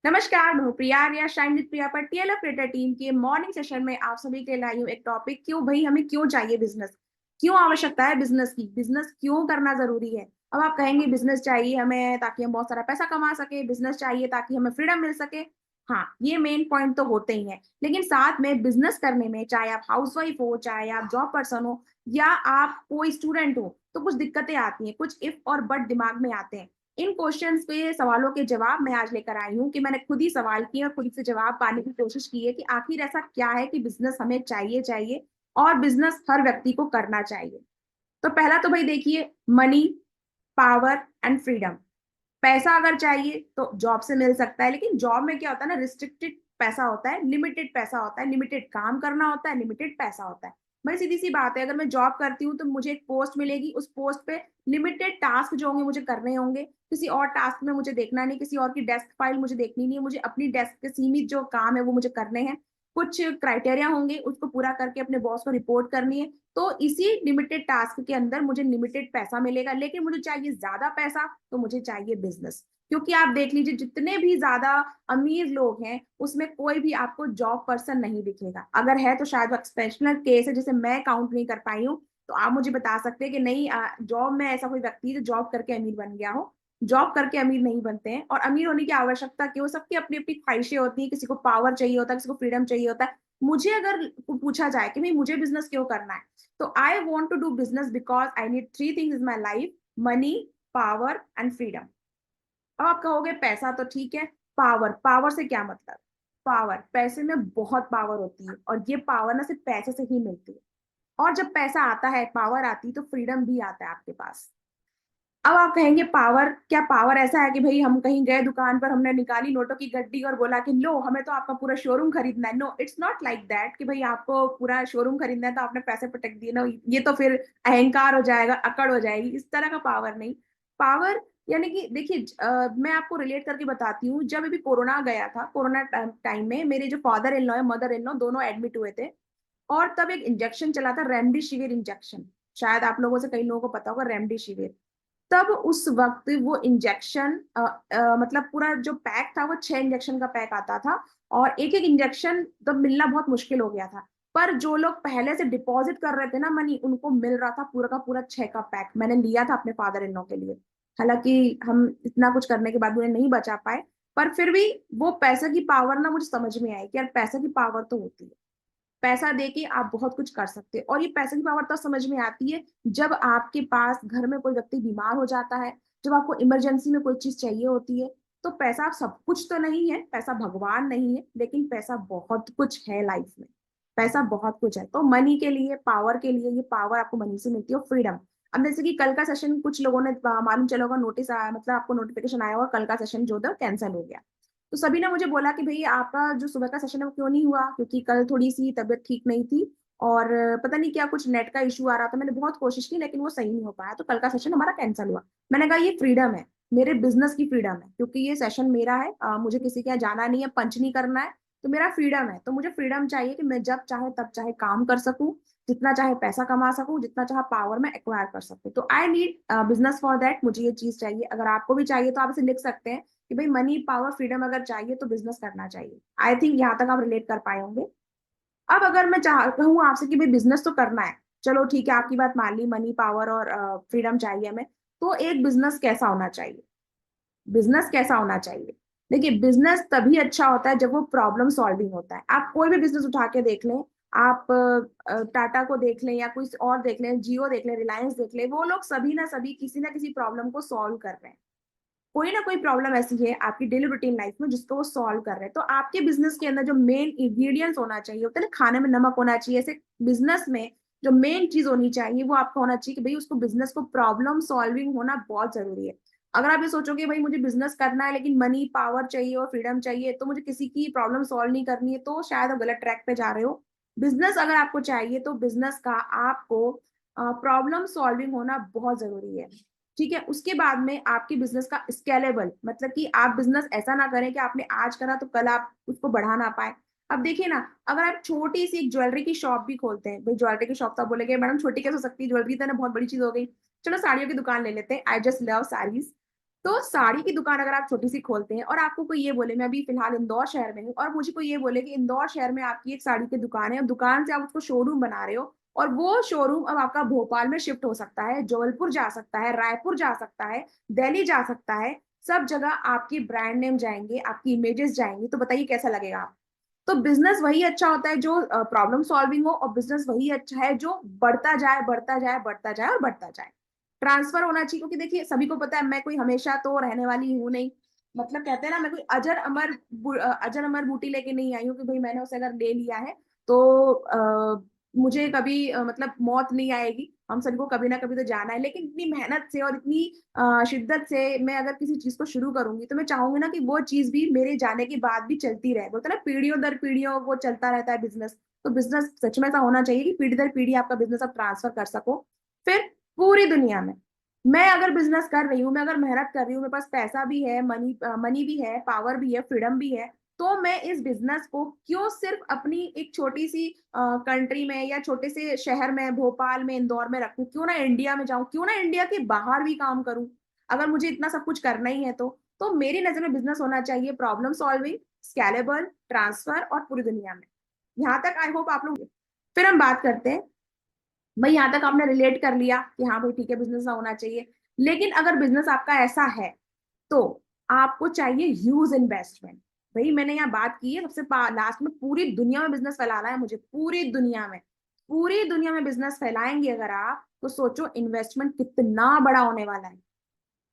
नमस्कार, मैं हूँ प्रिया आर्या, शाइन विद प्रिया पर टीएलएफ क्रिएटर टीम के मॉर्निंग सेशन में आप सभी के लिए लाई हूँ एक टॉपिक। क्यों भाई हमें क्यों चाहिए बिजनेस? क्यों आवश्यकता है बिजनेस की? बिजनेस क्यों करना जरूरी है? अब आप कहेंगे बिजनेस चाहिए हमें ताकि हम बहुत सारा पैसा कमा सके, बिजनेस चाहिए ताकि हमें फ्रीडम मिल सके। हाँ, ये मेन पॉइंट तो होते ही हैं, लेकिन साथ में बिजनेस करने में चाहे आप हाउसवाइफ हो, चाहे आप जॉब पर्सन हो या आप कोई स्टूडेंट हो, तो कुछ दिक्कतें आती हैं, कुछ इफ और बट दिमाग में आते हैं। इन क्वेश्चंस पे सवालों के जवाब मैं आज लेकर आई हूँ कि मैंने खुद ही सवाल किए और खुद से जवाब पाने की कोशिश की है कि आखिर ऐसा क्या है कि बिजनेस हमें चाहिए चाहिए और बिजनेस हर व्यक्ति को करना चाहिए। तो पहला तो भाई देखिए, मनी, पावर एंड फ्रीडम। पैसा अगर चाहिए तो जॉब से मिल सकता है, लेकिन जॉब में क्या होता है ना, रिस्ट्रिक्टेड पैसा होता है, लिमिटेड पैसा होता है, लिमिटेड काम करना होता है, लिमिटेड पैसा होता है। भाई सीधी सी बात है, अगर मैं जॉब करती हूँ तो मुझे एक पोस्ट मिलेगी, उस पोस्ट पे लिमिटेड टास्क जो होंगे मुझे करने होंगे, किसी और टास्क में मुझे देखना नहीं, किसी और की डेस्क फाइल मुझे देखनी नहीं है, मुझे अपनी डेस्क के सीमित जो काम है वो मुझे करने हैं। कुछ क्राइटेरिया होंगे, उसको पूरा करके अपने बॉस को रिपोर्ट करनी है। तो इसी लिमिटेड टास्क के अंदर मुझे लिमिटेड पैसा मिलेगा, लेकिन मुझे चाहिए ज्यादा पैसा, तो मुझे चाहिए बिजनेस। क्योंकि आप देख लीजिए, जितने भी ज्यादा अमीर लोग हैं उसमें कोई भी आपको जॉब पर्सन नहीं दिखेगा। अगर है तो शायद वो एक्सेप्शनल केस है जिसे मैं काउंट नहीं कर पाई हूँ। तो आप मुझे बता सकते हैं कि नहीं, जॉब में ऐसा कोई व्यक्ति है जो जॉब करके अमीर बन गया हो? जॉब करके अमीर नहीं बनते हैं, और अमीर होने की आवश्यकता क्यों? सबकी अपनी अपनी ख्वाहिशें होती है, किसी को पावर चाहिए होता है, किसी को फ्रीडम चाहिए होता है। मुझे अगर पूछा जाए कि भाई मुझे बिजनेस क्यों करना है, तो I want to do business because I need three things in my life: money, power and freedom. अब आप कहोगे पैसा तो ठीक है, पावर, पावर से क्या मतलब? पावर, पैसे में बहुत पावर होती है, और ये पावर ना सिर्फ पैसे से ही मिलती है। और जब पैसा आता है, पावर आती है, तो फ्रीडम भी आता है आपके पास। अब आप कहेंगे पावर, क्या पावर ऐसा है कि भाई हम कहीं गए दुकान पर, हमने निकाली नोटों की गड्डी और बोला कि लो हमें तो आपका पूरा शोरूम खरीदना है? No, it's not like that कि भाई आपको पूरा शोरूम खरीदना है तो आपने पैसे पटक दिए ना, ये तो फिर अहंकार हो जाएगा, अकड़ हो जाएगी। इस तरह का पावर नहीं। पावर यानी कि देखिए, मैं आपको रिलेट करके बताती हूँ। जब अभी कोरोना गया था, कोरोना टाइम में मेरे जो फादर इन लॉ है, मदर इन लॉ, दोनों एडमिट हुए थे। और तब एक इंजेक्शन चला था, रेमडेसिविर इंजेक्शन। शायद आप लोगों से कई लोगों को पता होगा रेमडेसिविर। तब उस वक्त वो इंजेक्शन, मतलब पूरा जो पैक था वो 6 इंजेक्शन का पैक आता था, और एक एक इंजेक्शन तब मिलना बहुत मुश्किल हो गया था। पर जो लोग पहले से डिपॉजिट कर रहे थे ना मनी, उनको मिल रहा था पूरा का पूरा 6 का पैक। मैंने लिया था अपने फादर इन लॉ के लिए। हालांकि हम इतना कुछ करने के बाद उन्हें नहीं बचा पाए, पर फिर भी वो पैसे की पावर ना मुझे समझ में आई कि यार पैसे की पावर तो होती है। पैसा देके आप बहुत कुछ कर सकते हैं, और ये पैसे की पावर तो समझ में आती है जब आपके पास घर में कोई व्यक्ति बीमार हो जाता है, जब आपको इमरजेंसी में कोई चीज चाहिए होती है। तो पैसा सब कुछ तो नहीं है, पैसा भगवान नहीं है, लेकिन पैसा बहुत कुछ है लाइफ में। पैसा बहुत कुछ है। तो मनी के लिए, पावर के लिए, ये पावर आपको मनी से मिलती है, और फ्रीडम। अब जैसे कि कल का सेशन कुछ लोगों ने मालूम चला होगा, नोटिस आया, मतलब आपको नोटिफिकेशन आया होगा, कल का सेशन जो था कैंसिल हो गया। तो सभी ने मुझे बोला कि भई आपका जो सुबह का सेशन है वो क्यों नहीं हुआ, क्योंकि कल थोड़ी-सी तबीयत ठीक नहीं थी, और पता नहीं क्या कुछ नेट का इश्यू आ रहा था। मैंने बहुत कोशिश की लेकिन वो सही नहीं हो पाया, तो कल का सेशन हमारा कैंसल हुआ। मैंने कहा ये फ्रीडम है, मेरे बिज़नेस की फ्रीडम है, क्योंकि ये सेशन मेरा है, मुझे किसी के यहाँ जाना नहीं है, पंच नहीं करना है, तो मेरा फ्रीडम है। तो मुझे फ्रीडम चाहिए कि मैं जब चाहे तब चाहे काम कर सकूँ, जितना चाहे पैसा कमा सकूँ, जितना चाहे पावर मैं एक्वायर कर सकूँ। तो I need business for that, मुझे ये चीज़ चाहिए। अगर आपको भी चाहिए तो आप इसे लिख सकते हैं कि भाई मनी, पावर, फ्रीडम अगर चाहिए तो बिजनेस करना चाहिए। आई थिंक यहाँ तक आप रिलेट कर पाए होंगे। अब अगर मैं चाह कहूँ आपसे कि भाई बिजनेस तो करना है, चलो ठीक है, आपकी बात मान ली, मनी, पावर और फ्रीडम चाहिए हमें, तो एक बिजनेस कैसा होना चाहिए? बिजनेस कैसा होना चाहिए? देखिए, बिजनेस तभी अच्छा होता है जब वो प्रॉब्लम सॉल्विंग होता है। आप कोई भी बिजनेस उठा के देख लें, आप टाटा को देख लें या कोई और देख लें, जियो देख लें, रिलायंस देख लें, वो लोग सभी ना सभी किसी ना किसी प्रॉब्लम को सॉल्व कर रहे हैं। कोई ना कोई प्रॉब्लम ऐसी है आपकी डेली रूटीन लाइफ में जिसको वो सॉल्व कर रहे हैं। तो आपके बिजनेस के अंदर जो मेन इंग्रेडिएंट्स होना चाहिए, होता है ना, खाने में नमक होना चाहिए, ऐसे बिजनेस में जो मेन चीज होनी चाहिए वो आपका होना चाहिए कि भाई उसको, बिजनेस को प्रॉब्लम सॉल्विंग होना बहुत जरूरी है। अगर आप ये सोचोगे भाई मुझे बिजनेस करना है लेकिन मनी, पावर चाहिए और फ्रीडम चाहिए, तो मुझे किसी की प्रॉब्लम सॉल्व नहीं करनी है, तो शायद आप गलत ट्रैक पे जा रहे हो। बिजनेस अगर आपको चाहिए तो बिजनेस का आपको प्रॉब्लम सॉल्विंग होना बहुत जरूरी है। ठीक है, उसके बाद में आपकी बिजनेस का स्केलेबल, मतलब कि आप बिजनेस ऐसा ना करें कि आपने आज करा तो कल आप उसको बढ़ा ना पाए। अब देखिए ना, अगर आप छोटी सी एक ज्वेलरी की शॉप भी खोलते हैं, भाई ज्वेलरी की शॉप तो आप बोलेंगे मैडम छोटी कैसे हो सकती है, ज्वेलरी तो ना बहुत बड़ी चीज हो गई। चलो साड़ियों की दुकान ले लेते हैं, आई जस्ट लव साड़ीज। तो साड़ी की दुकान अगर आप छोटी सी खोलते हैं और आपको कोई ये बोले, मैं अभी फिलहाल इंदौर शहर में हूँ, और मुझे कोई ये बोले कि इंदौर शहर में आपकी एक साड़ी की दुकान है और दुकान से आप उसको शोरूम बना रहे हो, और वो शोरूम अब आपका भोपाल में शिफ्ट हो सकता है, जबलपुर जा सकता है, रायपुर जा सकता है, दिल्ली जा सकता है, सब जगह आपकी ब्रांड नेम जाएंगे, आपकी इमेजेस जाएंगी, तो बताइए कैसा लगेगा आप। तो बिजनेस वही अच्छा होता है जो प्रॉब्लम सॉल्विंग हो, और बिजनेस वही अच्छा है जो बढ़ता जाए, बढ़ता जाए, बढ़ता जाए और बढ़ता जाए। ट्रांसफर होना चाहिए, क्योंकि देखिए सभी को पता है मैं कोई हमेशा तो रहने वाली हूँ नहीं। मतलब कहते हैं ना, मैं कोई अजर अमर बूटी लेके नहीं आई हूँ कि भाई मैंने उसे अगर ले लिया है तो मुझे कभी मतलब मौत नहीं आएगी। हम सभी को कभी ना कभी तो जाना है, लेकिन इतनी मेहनत से और इतनी शिद्दत से मैं अगर किसी चीज को शुरू करूंगी तो मैं चाहूंगी ना कि वो चीज भी मेरे जाने के बाद भी चलती रहे। बोलते हैं ना, पीढ़ियों दर पीढ़ियों वो चलता रहता है बिजनेस। तो बिजनेस सच में ऐसा होना चाहिए कि पीढ़ी दर पीढ़ी आपका बिजनेस आप ट्रांसफर कर सको। फिर पूरी दुनिया में मैं अगर बिजनेस कर रही हूँ, मैं अगर मेहनत कर रही हूँ, मेरे पास पैसा भी है, मनी मनी भी है, पावर भी है, फ्रीडम भी है, तो मैं इस बिजनेस को क्यों सिर्फ अपनी एक छोटी सी कंट्री में या छोटे से शहर में, भोपाल में, इंदौर में रखूं? क्यों ना इंडिया में जाऊं, क्यों ना इंडिया के बाहर भी काम करूं? अगर मुझे इतना सब कुछ करना ही है तो मेरी नजर में बिजनेस होना चाहिए प्रॉब्लम सॉल्विंग, स्केलेबल, ट्रांसफर, और पूरी दुनिया में। यहाँ तक आई होप आप लोग। फिर हम बात करते हैं, भाई यहाँ तक आपने रिलेट कर लिया कि हाँ भाई ठीक है, बिजनेस होना चाहिए। लेकिन अगर बिजनेस आपका ऐसा है तो आपको चाहिए ह्यूज इन्वेस्टमेंट। भाई मैंने यहाँ बात की है सबसे लास्ट में, पूरी दुनिया में बिजनेस फैलाना है मुझे, पूरी दुनिया में। पूरी दुनिया में बिजनेस फैलाएंगे अगर आप, तो सोचो इन्वेस्टमेंट कितना बड़ा होने वाला है।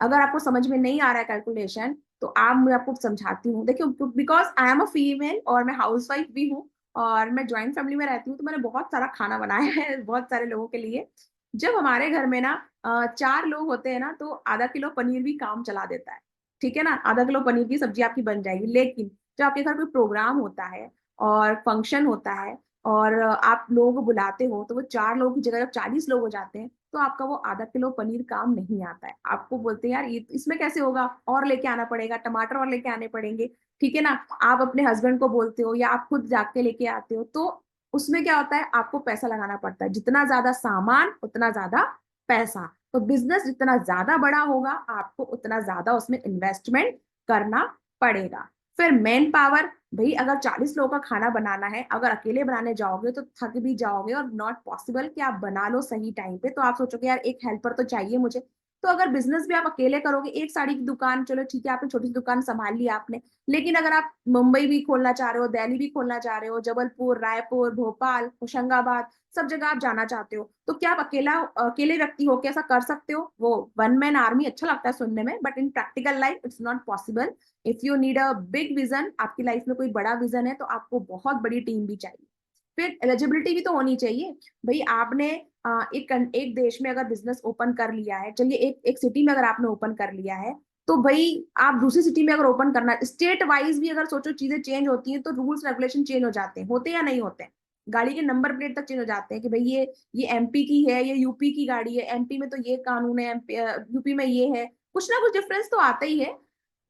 अगर आपको समझ में नहीं आ रहा है कैलकुलेशन, तो आप, मैं आपको समझाती हूँ। देखियो, because I am a female और मैं हाउस वाइफ भी हूँ, और मैं ज्वाइंट फैमिली में रहती हूँ, तो मैंने बहुत सारा खाना बनाया है बहुत सारे लोगों के लिए। जब हमारे घर में ना 4 लोग होते हैं ना, तो आधा किलो पनीर भी काम चला देता है। ठीक है ना, आधा किलो पनीर की सब्जी आपकी बन जाएगी। लेकिन जब आपके घर कोई प्रोग्राम होता है और फंक्शन होता है और आप लोगों को बुलाते हो, तो वो 4 लोगों की जगह जब 40 लोग हो जाते हैं, तो आपका वो आधा किलो पनीर काम नहीं आता है। आपको बोलते हैं यार ये इसमें कैसे होगा, और लेके आना पड़ेगा, टमाटर और लेके आने पड़ेंगे। ठीक है ना, आप अपने हस्बैंड को बोलते हो या आप खुद जाके लेके आते हो, तो उसमें क्या होता है, आपको पैसा लगाना पड़ता है। जितना ज्यादा सामान उतना ज्यादा पैसा। तो बिजनेस जितना ज्यादा बड़ा होगा, आपको उतना ज्यादा उसमें इन्वेस्टमेंट करना पड़ेगा। फिर मैन पावर, भाई अगर 40 लोगों का खाना बनाना है, अगर अकेले बनाने जाओगे तो थक भी जाओगे, और नॉट पॉसिबल कि आप बना लो सही टाइम पे। तो आप सोचोगे यार एक हेल्पर तो चाहिए मुझे। तो अगर बिजनेस भी आप अकेले करोगे, एक साड़ी की दुकान, चलो ठीक है आपने छोटी सी दुकान संभाल ली आपने, लेकिन अगर आप मुंबई भी खोलना चाह रहे हो, दिल्ली भी खोलना चाह रहे हो, जबलपुर, रायपुर, भोपाल, होशंगाबाद, सब जगह आप जाना चाहते हो, तो क्या आप अकेले व्यक्ति हो क्या ऐसा कर सकते हो? वो वन मैन आर्मी अच्छा लगता है सुनने में, but in practical life it's not possible. If you need a big vision, आपकी लाइफ में कोई बड़ा विजन है, तो आपको बहुत बड़ी टीम भी चाहिए। फिर एलिजिबिलिटी भी तो होनी चाहिए। भाई आपने एक देश में अगर बिजनेस ओपन कर लिया है, चलिए एक एक सिटी में अगर आपने ओपन कर लिया है, तो भाई आप दूसरी सिटी में अगर ओपन करना, स्टेट वाइज भी अगर सोचो चीजें चेंज होती हैं, तो रूल्स रेगुलेशन चेंज हो जाते हैं, होते या नहीं होते हैं? गाड़ी के नंबर प्लेट तक चेंज हो जाते हैं कि भाई ये एमपी की है, ये यूपी की गाड़ी है, एमपी में तो ये कानून है, यूपी में ये है। कुछ ना कुछ डिफरेंस तो आता ही है।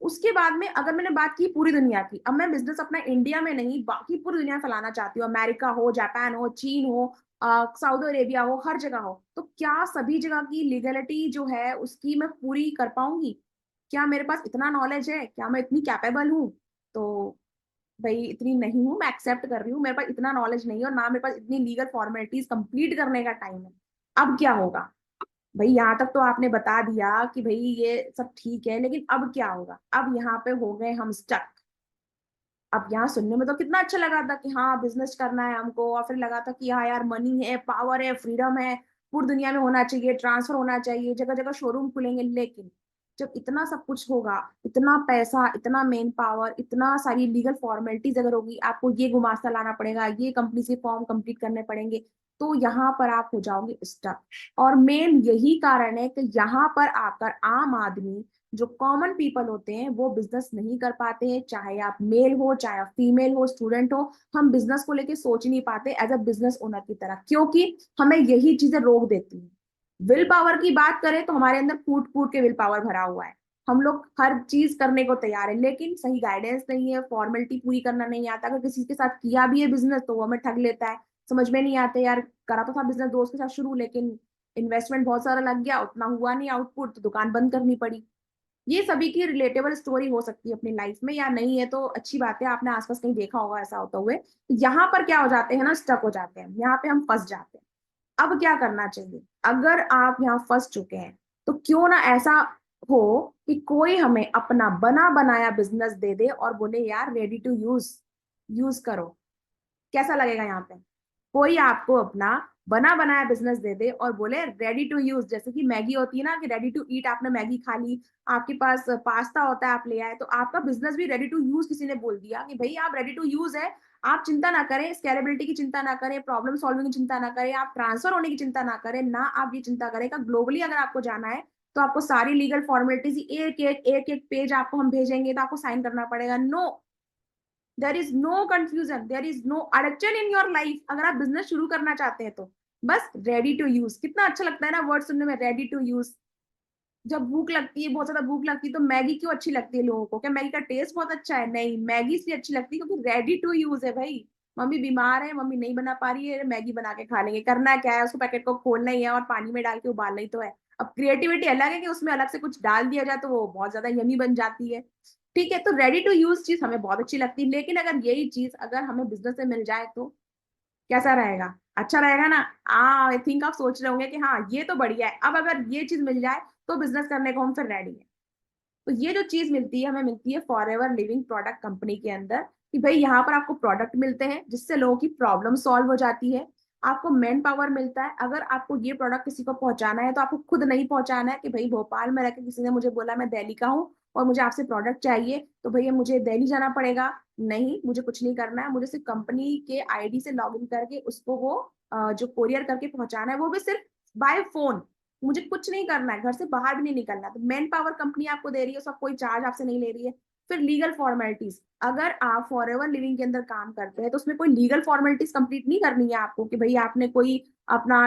उसके बाद में अगर मैंने बात की पूरी दुनिया की, अब मैं बिजनेस अपना इंडिया में नहीं बाकी पूरी दुनिया में फैलाना चाहती हूँ, अमेरिका हो, जापान हो, चीन हो, सऊदी अरेबिया हो, हर जगह हो, तो क्या सभी जगह की लीगलिटी जो है उसकी मैं पूरी कर पाऊंगी? क्या मेरे पास इतना नॉलेज है? क्या मैं इतनी कैपेबल हूँ? तो भाई इतनी नहीं हूँ, मैं एक्सेप्ट कर रही हूँ, मेरे पास इतना नॉलेज नहीं है, और ना मेरे पास इतनी लीगल फॉर्मेलिटीज कंप्लीट करने का टाइम है। अब क्या होगा? भाई यहाँ तक तो आपने बता दिया कि भाई ये सब ठीक है, लेकिन अब क्या होगा? अब यहाँ पे हो गए हम स्टक। अब यहाँ सुनने में तो कितना अच्छा लगा था कि हाँ बिजनेस करना है हमको, और फिर लगा था कि हाँ यार मनी है, पावर है, फ्रीडम है, पूरी दुनिया में होना चाहिए, ट्रांसफर होना चाहिए, जगह जगह शोरूम खुलेंगे। लेकिन जब इतना सब कुछ होगा, इतना पैसा, इतना मेन पावर, इतना सारी लीगल फॉर्मेलिटीज अगर होगी, आपको ये गुमास्ता लाना पड़ेगा, ये कंपनी से फॉर्म कंप्लीट करने पड़ेंगे, तो यहाँ पर आप हो जाओगे स्टक। और मेन यही कारण है कि यहाँ पर आकर आम आदमी, जो कॉमन पीपल होते हैं, वो बिजनेस नहीं कर पाते हैं। चाहे आप मेल हो, चाहे आप फीमेल हो, स्टूडेंट हो, हम बिजनेस को लेके सोच नहीं पाते एज अ बिजनेस ओनर की तरह, क्योंकि हमें यही चीजें रोक देती हैं। विल पावर की बात करें तो हमारे अंदर कूट कूट के विल पावर भरा हुआ है, हम लोग हर चीज करने को तैयार है, लेकिन सही गाइडेंस नहीं है, फॉर्मेलिटी पूरी करना नहीं आता। अगर किसी के साथ किया भी है बिजनेस, तो वो हमें ठग लेता है। समझ में नहीं आते यार, करा तो था बिजनेस दोस्त के साथ शुरू, लेकिन इन्वेस्टमेंट बहुत सारा लग गया, उतना हुआ नहीं आउटपुट, तो दुकान बंद करनी पड़ी। ये सभी की रिलेटेबल स्टोरी हो सकती है अपनी लाइफ में, या नहीं है तो अच्छी बात है, आपने आसपास कहीं देखा होगा ऐसा होता हुए। यहाँ पर क्या हो जाते हैं ना, स्टक हो जाते हैं, यहाँ पे हम फंस जाते हैं। अब क्या करना चाहिए, अगर आप यहाँ फंस चुके हैं तो क्यों ना ऐसा हो कि कोई हमें अपना बना बनाया बिजनेस दे दे और बोले यार रेडी टू यूज, यूज करो। कैसा लगेगा यहाँ पे, कोई आपको अपना बना बनाया बिजनेस दे दे और बोले रेडी टू यूज, जैसे कि मैगी होती है ना कि रेडी टू ईट, आपने मैगी खा ली, आपके पास पास्ता होता है आप ले आए, तो आपका बिजनेस भी रेडी टू यूज किसी ने बोल दिया कि भाई आप रेडी टू यूज है, आप चिंता ना करें, स्केलेबिलिटी की चिंता ना करें, प्रॉब्लम सॉल्विंग की चिंता ना करें, आप ट्रांसफर होने की चिंता ना करें, ना आप ये चिंता करें कि ग्लोबली अगर आपको जाना है तो आपको सारी लीगल फॉर्मेलिटीज एक एक पेज आपको हम भेजेंगे तो आपको साइन करना पड़ेगा। No, there is no confusion, there is no अड़चन इन योर लाइफ। अगर आप बिजनेस शुरू करना चाहते हैं तो बस रेडी टू यूज, कितना अच्छा लगता है ना वर्ड सुनने में, रेडी टू यूज। जब भूख लगती है, बहुत ज्यादा भूख लगती है, तो मैगी क्यों अच्छी लगती है लोगों को, क्या मैगी का टेस्ट बहुत अच्छा है? नहीं, मैगी इसलिए अच्छी लगती है क्योंकि रेडी टू यूज है भाई। मम्मी बीमार है, मम्मी नहीं बना पा रही है, मैगी बना के खा लेंगे, करना क्या है, उसको पैकेट को खोलना ही है और पानी में डाल के उबालना ही तो है। अब क्रिएटिविटी अलग है कि उसमें अलग से कुछ डाल दिया जाए तो वो बहुत ज्यादा यमी बन जाती है। ठीक है, तो रेडी टू यूज चीज हमें बहुत अच्छी लगती है, लेकिन अगर यही चीज अगर हमें बिजनेस से मिल जाए तो कैसा रहेगा? अच्छा रहेगा ना? आई थिंक आप सोच रहे होंगे कि हाँ ये तो बढ़िया है, अब अगर ये चीज मिल जाए तो बिजनेस करने को हम फिर रेडी है। तो ये जो चीज मिलती है हमें, मिलती है फॉरएवर लिविंग प्रोडक्ट कंपनी के अंदर, कि भाई यहाँ पर आपको प्रोडक्ट मिलते हैं जिससे लोगों की प्रॉब्लम सॉल्व हो जाती है, आपको मैन पावर मिलता है। अगर आपको ये प्रोडक्ट किसी को पहुंचाना है तो आपको खुद नहीं पहुंचाना है कि भाई भोपाल में रहकर किसी ने मुझे बोला मैं दिल्ली का हूँ और मुझे आपसे प्रोडक्ट चाहिए तो भैया मुझे दिल्ली जाना पड़ेगा। नहीं, मुझे कुछ नहीं करना है, मुझे सिर्फ कंपनी के आईडी से लॉग इन करके उसको वो जो कोरियर करके पहुंचाना है, वो भी सिर्फ बाय फोन। मुझे कुछ नहीं करना है, घर से बाहर भी नहीं निकलना। तो मैन पावर कंपनी आपको दे रही है, उसका कोई चार्ज आपसे नहीं ले रही है। फिर लीगल फॉर्मेलिटीज, अगर आप फॉरएवर लिविंग के अंदर काम करते हैं तो उसमें कोई लीगल फॉर्मेलिटीज कंप्लीट नहीं करनी है आपको कि भाई आपने कोई अपना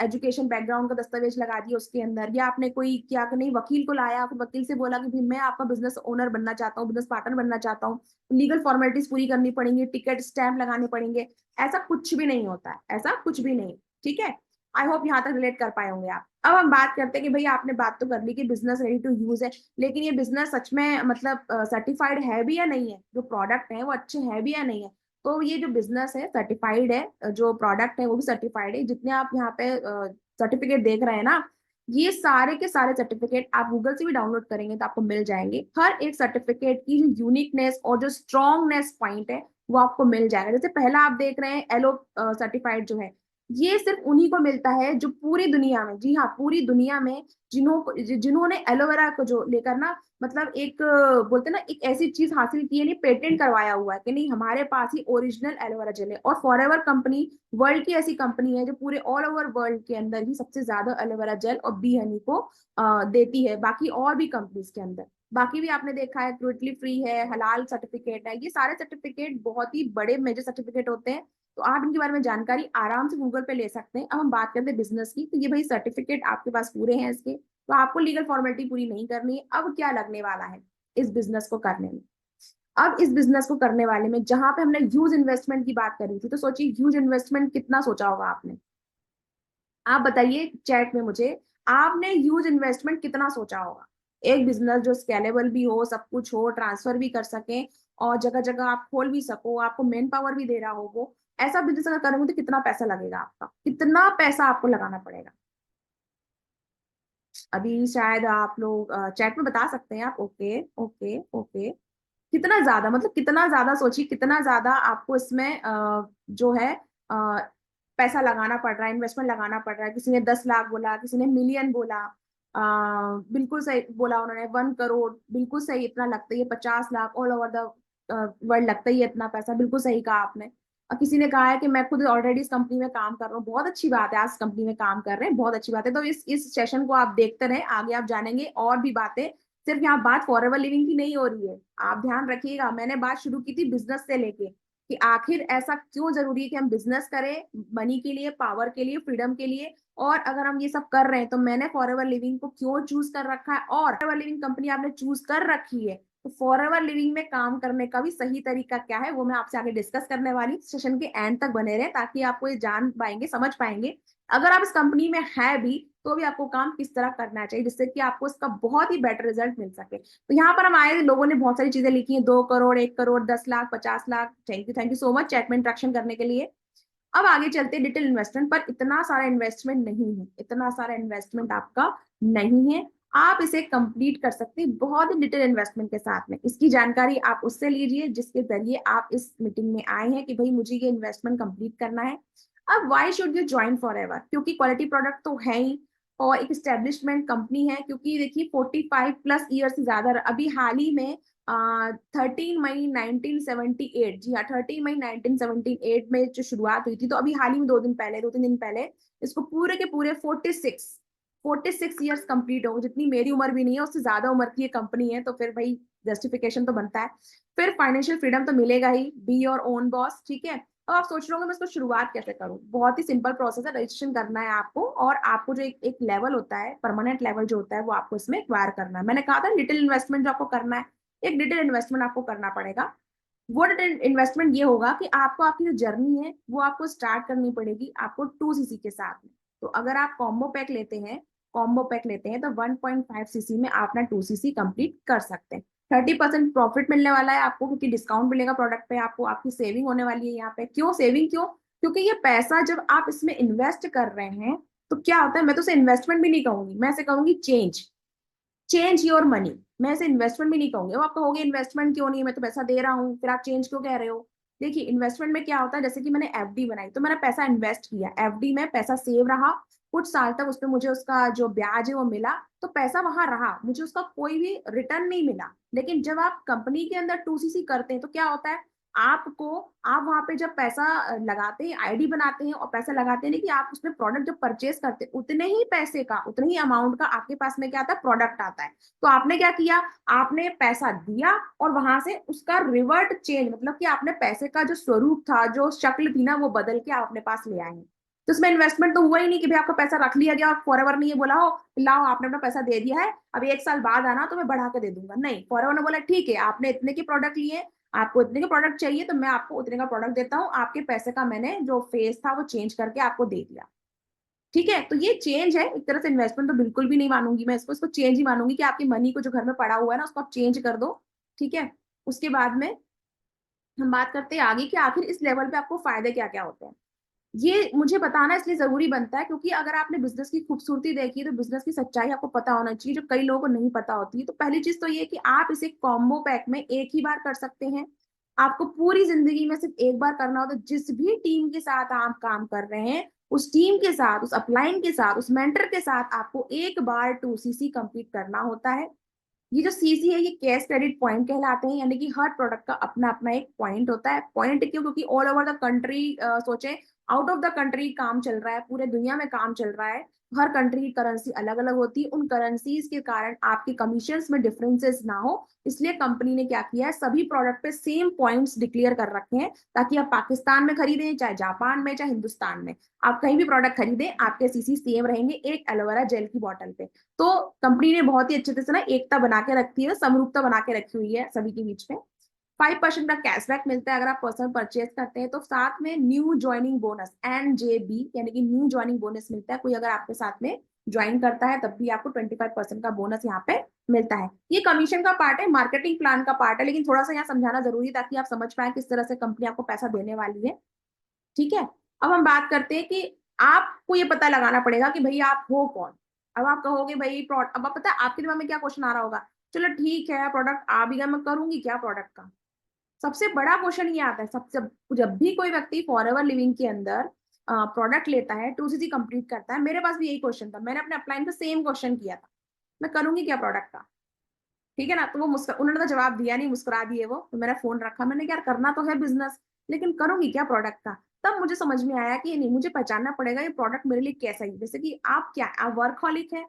एजुकेशन बैकग्राउंड का दस्तावेज लगा दिया उसके अंदर, या आपने कोई क्या नहीं वकील को लाया, फिर वकील से बोला कि भाई मैं आपका बिजनेस ओनर बनना चाहता हूँ, बिजनेस पार्टनर बनना चाहता हूँ, लीगल फॉर्मेलिटीज पूरी करनी पड़ेंगी, टिकट स्टैंप लगाने पड़ेंगे। ऐसा कुछ भी नहीं होता है, ऐसा कुछ भी नहीं। ठीक है, आई होप यहाँ तक रिलेट कर पाए होंगे आप। अब हम बात करते हैं कि भाई आपने बात तो कर ली कि बिजनेस रेडी टू यूज है, लेकिन ये बिजनेस सच में मतलब सर्टिफाइड है भी या नहीं है, जो प्रोडक्ट है वो अच्छे है भी या नहीं है। तो ये जो बिजनेस है सर्टिफाइड है, जो प्रोडक्ट है वो भी सर्टिफाइड है। जितने आप यहाँ पे सर्टिफिकेट देख रहे हैं ना, ये सारे के सारे सर्टिफिकेट आप गूगल से भी डाउनलोड करेंगे तो आपको मिल जाएंगे। हर एक सर्टिफिकेट की जो यूनिकनेस और जो स्ट्रॉन्गनेस पॉइंट है वो आपको मिल जाएगा। जैसे पहला आप देख रहे हैं एलो सर्टिफाइड जो है, ये सिर्फ उन्हीं को मिलता है जो पूरी दुनिया में, जी हाँ पूरी दुनिया में, जिन्होंने एलोवेरा को जो लेकर ना, मतलब एक बोलते ना एक ऐसी चीज हासिल की है, नहीं पेटेंट करवाया हुआ है कि नहीं हमारे पास ही ओरिजिनल एलोवेरा जेल है। और फॉरएवर कंपनी वर्ल्ड की ऐसी कंपनी है जो पूरे ऑल ओवर वर्ल्ड के अंदर ही सबसे ज्यादा एलोवेरा जेल और बी हनी को देती है, बाकी और भी कंपनीज के अंदर। बाकी भी आपने देखा है क्रुएटली फ्री है, हलाल सर्टिफिकेट है, ये सारे सर्टिफिकेट बहुत ही बड़े मेजर सर्टिफिकेट होते हैं। तो आप इनके बारे में जानकारी आराम से गूगल पे ले सकते हैं। अब हम बात करते हैं बिजनेस की, तो ये भाई सर्टिफिकेट आपके पास पूरे हैं इसके, तो आपको लीगल फॉर्मेलिटी पूरी नहीं करनी है। अब क्या लगने वाला है इस बिजनेस को करने में? अब इस बिजनेस को करने वाले में जहां पे हमने ह्यूज इन्वेस्टमेंट की बात करी थी, तो सोचिए ह्यूज इन्वेस्टमेंट कितना सोचा होगा आपने। आप बताइए चैट में मुझे, आपने ह्यूज इन्वेस्टमेंट कितना सोचा होगा? एक बिजनेस जो स्केलेबल भी हो, सब कुछ हो, ट्रांसफर भी कर सके और जगह जगह आप खोल भी सको, आपको मैन पावर भी दे रहा हो, वो ऐसा बिजनेस अगर करेंगे तो कितना पैसा लगेगा आपका, कितना पैसा आपको लगाना पड़ेगा? अभी शायद आप लोग चैट में बता सकते हैं आप, ओके ओके ओके। कितना ज्यादा, मतलब कितना ज्यादा सोचिए, कितना ज्यादा आपको इसमें जो है पैसा लगाना पड़ रहा है, इन्वेस्टमेंट लगाना पड़ रहा है। किसी ने 10 लाख बोला, किसी ने मिलियन बोला, बिल्कुल सही बोला उन्होंने, 1 करोड़ बिल्कुल सही, इतना लगता ही है, 50 lakh all over the world लगता ही है इतना पैसा, बिल्कुल सही कहा आपने। और किसी ने कहा है कि मैं खुद ऑलरेडी इस कंपनी में काम कर रहा हूँ, बहुत अच्छी बात है, आज कंपनी में काम कर रहे हैं, बहुत अच्छी बात है। तो इस सेशन को आप देखते रहे, आगे आप जानेंगे और भी बातें। सिर्फ यहाँ बात फॉरएवर लिविंग की नहीं हो रही है, आप ध्यान रखिएगा। मैंने बात शुरू की थी बिजनेस से लेके कि आखिर ऐसा क्यों जरूरी है कि हम बिजनेस करें, मनी के लिए, पावर के लिए, फ्रीडम के लिए। और अगर हम ये सब कर रहे हैं तो मैंने फॉरएवर लिविंग को क्यों चूज कर रखा है, और फॉरएवर लिविंग कंपनी आपने चूज कर रखी है तो फॉरएवर लिविंग में काम करने का भी सही तरीका क्या है वो मैं आपसे आगे डिस्कस करने वाली। सेशन के एंड तक बने रहे ताकि आपको ये जान पाएंगे, समझ पाएंगे। अगर आप इस कंपनी में है भी तो भी आपको काम किस तरह करना चाहिए जिससे कि आपको इसका बहुत ही बेटर रिजल्ट मिल सके। तो यहाँ पर हम आए, लोगों ने बहुत सारी चीजें लिखी हैं, 2 crore, 1 crore, 10 lakh, 50 lakh. Thank you so much chat में इंटरेक्शन करने के लिए। अब आगे चलते हैं डिजिटल इन्वेस्टमेंट पर। इतना सारा इन्वेस्टमेंट नहीं है, इतना सारा इन्वेस्टमेंट आपका नहीं है। आप इसे कंप्लीट कर सकते हैं बहुत ही डिजिटल इन्वेस्टमेंट के साथ में। इसकी जानकारी आप उससे लीजिए जिसके जरिए आप इस मीटिंग में आए हैं कि भाई मुझे ये इन्वेस्टमेंट कंप्लीट करना है। अब why should you join for ever, क्योंकि क्वालिटी प्रोडक्ट तो है ही और एक स्टेब्लिशमेंट कंपनी है। क्योंकि देखिए 45+ ईयर से ज्यादा, अभी हाल ही में 13 मई 1978, जी हाँ 13 मई 1978 में जो शुरुआत हुई थी, तो अभी हाल ही में 2 3 दिन पहले इसको पूरे के पूरे 46 ईयर्स कंप्लीट हो। जितनी मेरी उम्र भी नहीं है उससे ज्यादा उम्र की ये कंपनी है, तो फिर भाई जस्टिफिकेशन तो बनता है। फिर फाइनेंशियल फ्रीडम तो मिलेगा ही, बी योर ओन बॉस, ठीक है। अब आप सोच रहे होंगे मैं इसको शुरुआत कैसे करूं। बहुत ही सिंपल प्रोसेस है, रजिस्ट्रेशन करना है आपको और आपको जो एक लेवल होता है, परमानेंट लेवल जो होता है, वो आपको इसमें एक्वायर करना है। मैंने कहा था लिटिल इन्वेस्टमेंट जो आपको करना है, एक डिजिटल इन्वेस्टमेंट आपको करना पड़ेगा। वो डिजिटल इन्वेस्टमेंट ये होगा कि आपको आपकी जो जर्नी है वो आपको स्टार्ट करनी पड़ेगी आपको 2 सीसी के साथ में। तो अगर आप कॉम्बो पैक लेते हैं तो 1.5 सीसी में आप अपना 2 सीसी कंप्लीट कर सकते हैं। 30% प्रॉफिट मिलने वाला है आपको, क्योंकि डिस्काउंट मिलेगा प्रोडक्ट पे आपको, आपकी सेविंग होने वाली है यहाँ पे। क्यों सेविंग, क्यों? क्योंकि ये पैसा जब आप इसमें इन्वेस्ट कर रहे हैं तो क्या होता है, मैं तो इसे इन्वेस्टमेंट भी नहीं कहूंगी, मैं इसे कहूंगी चेंज योर मनी। मैं इसे इन्वेस्टमेंट भी नहीं कहूंगी। अब आप कहोगे इन्वेस्टमेंट क्यों नहीं, मैं तो पैसा दे रहा हूँ, फिर आप चेंज क्यों कह रहे हो? देखिए इन्वेस्टमेंट में क्या होता है, जैसे कि मैंने एफडी बनाई तो मैंने पैसा इन्वेस्ट किया, एफडी में पैसा सेव रहा, कुछ साल तक उसपे मुझे उसका जो ब्याज है वो मिला, तो पैसा वहां रहा, मुझे उसका कोई भी रिटर्न नहीं मिला। लेकिन जब आप कंपनी के अंदर 2 सीसी करते हैं तो क्या होता है, आपको, आप वहां पे जब पैसा लगाते हैं, आईडी बनाते हैं और पैसा लगाते हैं, नहीं कि आप उसमें प्रोडक्ट जब परचेज करते हैं उतने ही पैसे का, उतने ही अमाउंट का आपके पास में क्या आता है, प्रोडक्ट आता है। तो आपने क्या किया, आपने पैसा दिया और वहां से उसका रिवर्ट चेंज, मतलब कि आपने पैसे का जो स्वरूप था, जो शक्ल थी ना, वो बदल के आप अपने पास ले आए हैं। तो इसमें इन्वेस्टमेंट तो हुआ ही नहीं कि भाई आपका पैसा रख लिया गया और फॉरएवर नहीं है, बोला हो लाओ आपने अपना पैसा दे दिया है, अब 1 साल बाद आना तो मैं बढ़ा के दे दूंगा। नहीं, फॉरएवर ने बोला ठीक है आपने इतने के प्रोडक्ट लिए, आपको इतने के प्रोडक्ट चाहिए तो मैं आपको उतने का प्रोडक्ट देता हूँ, आपके पैसे का मैंने जो फेस था वो चेंज करके आपको दे दिया। ठीक है, तो ये चेंज है एक तरह से। इन्वेस्टमेंट तो बिल्कुल भी नहीं मानूंगी मैं इसको चेंज ही मानूंगी कि आपकी मनी को जो घर में पड़ा हुआ है ना उसको आप चेंज कर दो। ठीक है, उसके बाद में हम बात करते हैं आगे कि आखिर इस लेवल पे आपको फायदे क्या क्या होते हैं। ये मुझे बताना इसलिए जरूरी बनता है क्योंकि अगर आपने बिजनेस की खूबसूरती देखी है तो बिजनेस की सच्चाई आपको पता होना चाहिए, जो कई लोगों को नहीं पता होती है। तो पहली चीज तो ये कि आप इसे कॉम्बो पैक में एक ही बार कर सकते हैं। आपको पूरी जिंदगी में सिर्फ एक बार करना हो, तो जिस भी टीम के साथ आप काम कर रहे हैं उस टीम के साथ, उस अपलाइन के साथ, उस मेंटर के साथ आपको एक बार 2 सीसी कंप्लीट करना होता है। ये जो सीसी है ये कैश क्रेडिट पॉइंट कहलाते हैं, यानी कि हर प्रोडक्ट का अपना अपना एक पॉइंट होता है। पॉइंट क्यों? क्योंकि ऑल ओवर द कंट्री, सोचे आउट ऑफ द कंट्री काम चल रहा है, पूरे दुनिया में काम चल रहा है। हर कंट्री की करेंसी अलग अलग होती है, उन करेंसीज के कारण आपके कमीशंस में डिफरेंसेस ना हो, इसलिए कंपनी ने क्या किया है, सभी प्रोडक्ट पे सेम पॉइंट्स डिक्लेयर कर रखे हैं, ताकि आप पाकिस्तान में खरीदें, चाहे जापान में, चाहे हिंदुस्तान में, आप कहीं भी प्रोडक्ट खरीदें आपके सीसी सेम रहेंगे एक एलोवेरा जेल की बॉटल पे। तो कंपनी ने बहुत ही अच्छे से ना एकता बना के रखी है, समरूपता बना के रखी हुई है सभी के बीच में। 5% का कैशबैक मिलता है अगर आप पर्सनल परचेज करते हैं, तो साथ में न्यू ज्वाइनिंग बोनस NJB यानी कि न्यू ज्वाइनिंग बोनस मिलता है। कोई अगर आपके साथ में ज्वाइन करता है तब भी आपको 25% का बोनस यहाँ पे मिलता है। ये कमीशन का पार्ट है, मार्केटिंग प्लान का पार्ट है, लेकिन थोड़ा सा यहाँ समझाना जरूरी है ताकि आप समझ पाए किस तरह से कंपनी आपको पैसा देने वाली है। ठीक है, अब हम बात करते हैं कि आपको ये पता लगाना पड़ेगा कि भाई आप हो कौन। अब आप कहोगे भाई अब आप पता है आपके दिमाग में क्या क्वेश्चन आ रहा होगा, चलो ठीक है प्रोडक्ट आ भी गया, मैं करूंगी क्या प्रोडक्ट का? सबसे बड़ा क्वेश्चन ये आता है, सबसे जब भी कोई व्यक्ति फॉरएवर लिविंग के अंदर प्रोडक्ट लेता है, 2 सीसी कंप्लीट करता है, मेरे पास भी यही क्वेश्चन था, मैंने अपने अपलाइन पे सेम क्वेश्चन किया था, मैं करूंगी क्या प्रोडक्ट का? ठीक है ना, तो वो उन्होंने तो जवाब दिया नहीं, मुस्कुरा दिए वो। तो मैंने फोन रखा, मैंने क्या करना तो है बिजनेस, लेकिन करूंगी क्या प्रोडक्ट का? तब मुझे समझ में आया कि नहीं, मुझे पहचानना पड़ेगा ये प्रोडक्ट मेरे लिए कैसा है। जैसे कि आप क्या, आप वर्कहॉलिक है,